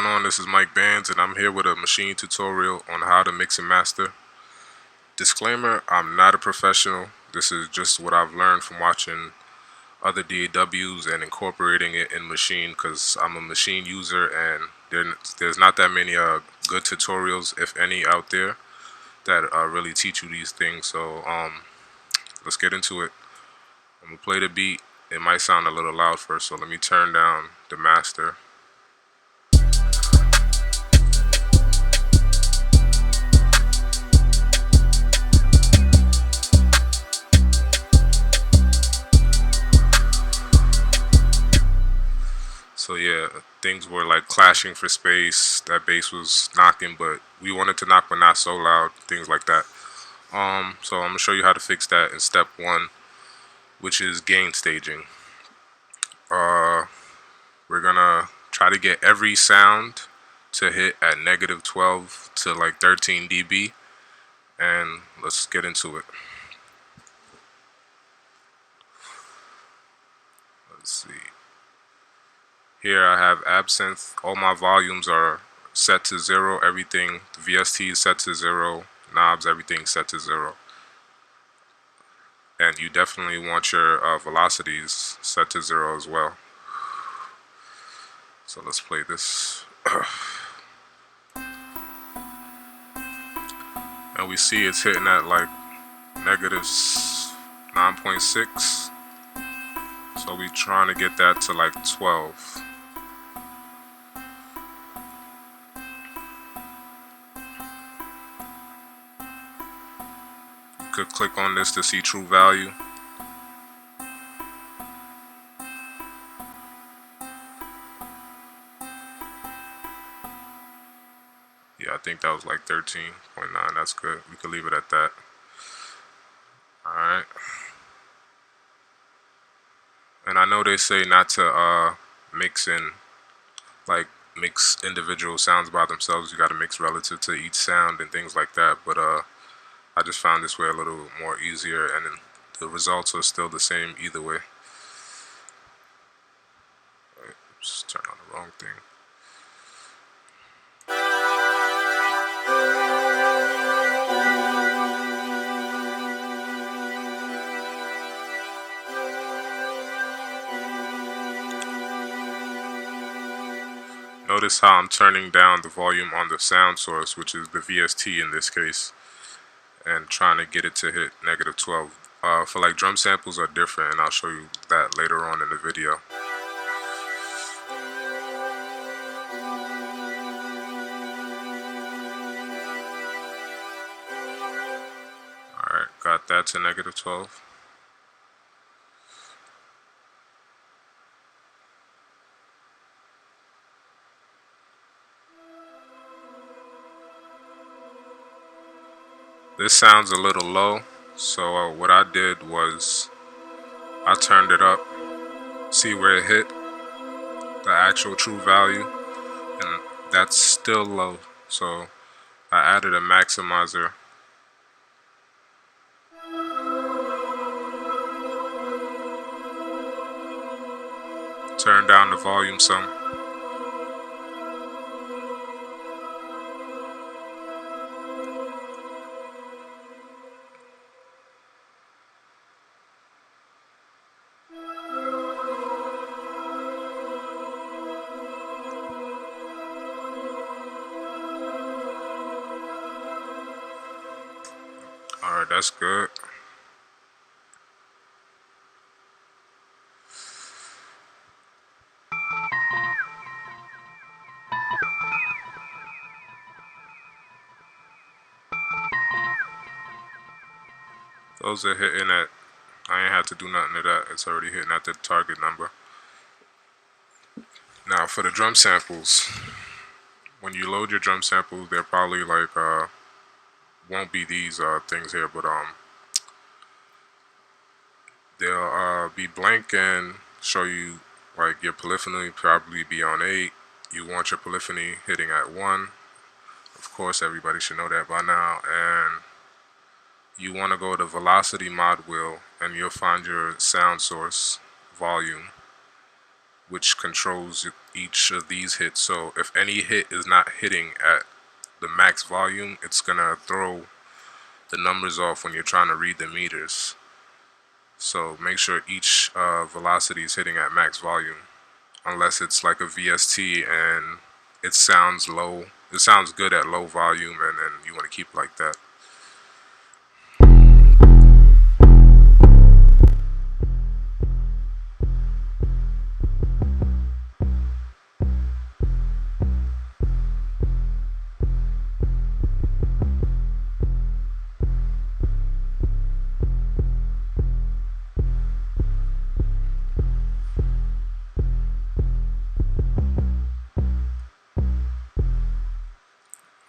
This is Mike Bands, and I'm here with a machine tutorial on how to mix and master. Disclaimer, I'm not a professional. This is just what I've learned from watching other DAWs and incorporating it in Maschine, because I'm a Maschine user and there's not that many good tutorials, if any, out there that really teach you these things. So let's get into it. I'm going to play the beat. It might sound a little loud first, so let me turn down the master. So yeah, things were like clashing for space. That bass was knocking, but we wanted to knock, but not so loud. Things like that. So I'm gonna show you how to fix that in step one, which is gain staging. We're gonna try to get every sound to hit at -12 to like 13 dB, and let's get into it. Let's see. Here I have absinthe. All my volumes are set to 0. Everything, the VST is set to 0. Knobs, everything set to 0. And you definitely want your velocities set to 0 as well. So let's play this. And we see it's hitting at like -9.6. So we're trying to get that to like 12. You could click on this to see true value. Yeah, I think that was like 13.9. That's good. We could leave it at that. Alright. And I know they say not to mix individual sounds by themselves. You got to mix relative to each sound and things like that. But I just found this way a little more easier, and the results are still the same either way. Right, just turn on the wrong thing. Notice how I'm turning down the volume on the sound source, which is the VST in this case, and trying to get it to hit -12. For like drum samples are different, and I'll show you that later on in the video. Alright, got that to -12. This sounds a little low, so what I did was I turned it up, see where it hit, the actual true value, and that's still low, so I added a maximizer. Turn down the volume some. Alright, that's good. Those are hitting at, I ain't had to do nothing to that. It's already hitting at the target number. Now for the drum samples, when you load your drum samples, they're probably like, won't be these things here, but they'll be blank and show you like your polyphony probably be on 8. You want your polyphony hitting at 1. Of course, everybody should know that by now. And you want to go to velocity mod wheel, and you'll find your sound source volume. which controls each of these hits. So if any hit is not hitting at the max volume, it's gonna throw the numbers off when you're trying to read the meters. So make sure each velocity is hitting at max volume, unless it's like a VST and it sounds low. It sounds good at low volume, and then you want to keep it like that.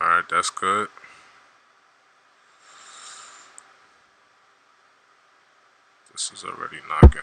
Alright, that's good. This is already knocking.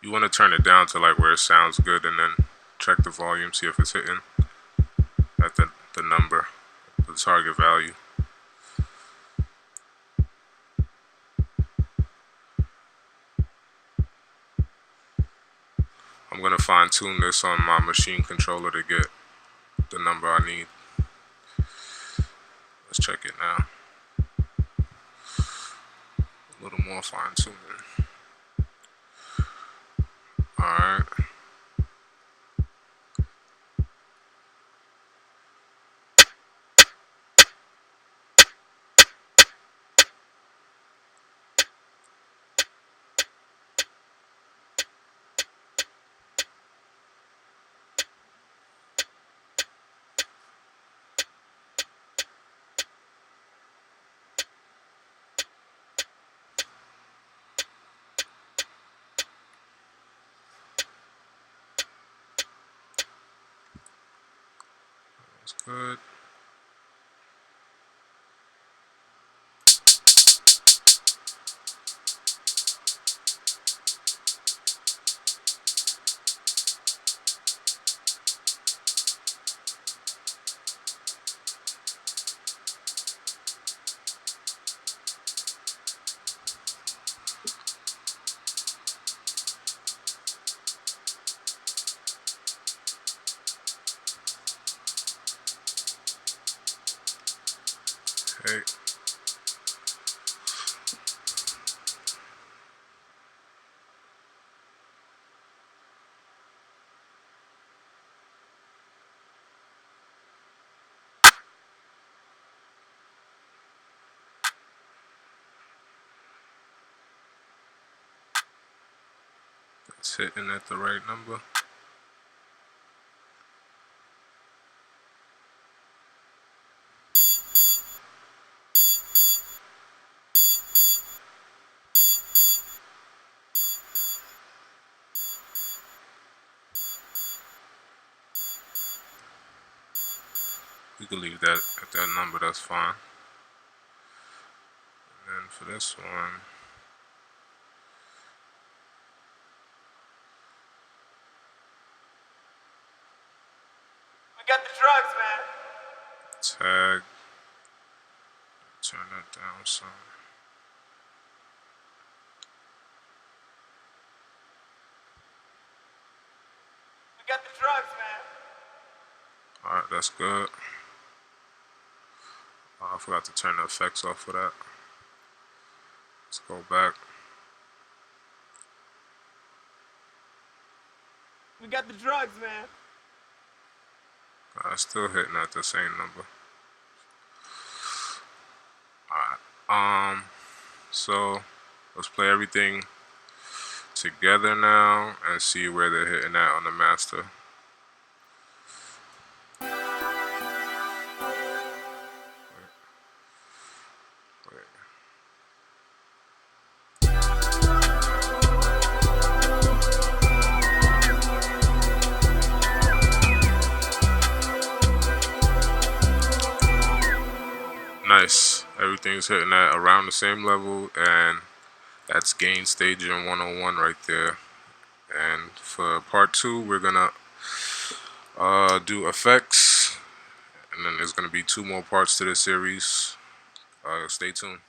You want to turn it down to like where it sounds good, and then check the volume, see if it's hitting at the number, the target value. I'm going to fine tune this on my machine controller to get the number I need. Let's check it now. A little more fine tuning. Alright. That's good. Hey. That's hitting at the right number. We can leave that at that number, that's fine. And then for this one, we got the drugs, man. tag, turn that down some. We got the drugs, man. Alright, that's good. I forgot to turn the effects off for that. Let's go back. We got the drugs, man. Still hitting at the same number. Alright, so let's play everything together now and see where they're hitting at on the master. Nice. Everything's hitting at around the same level, and that's gain staging 101 right there. And for part 2, we're gonna do effects, and then there's gonna be 2 more parts to this series. Stay tuned.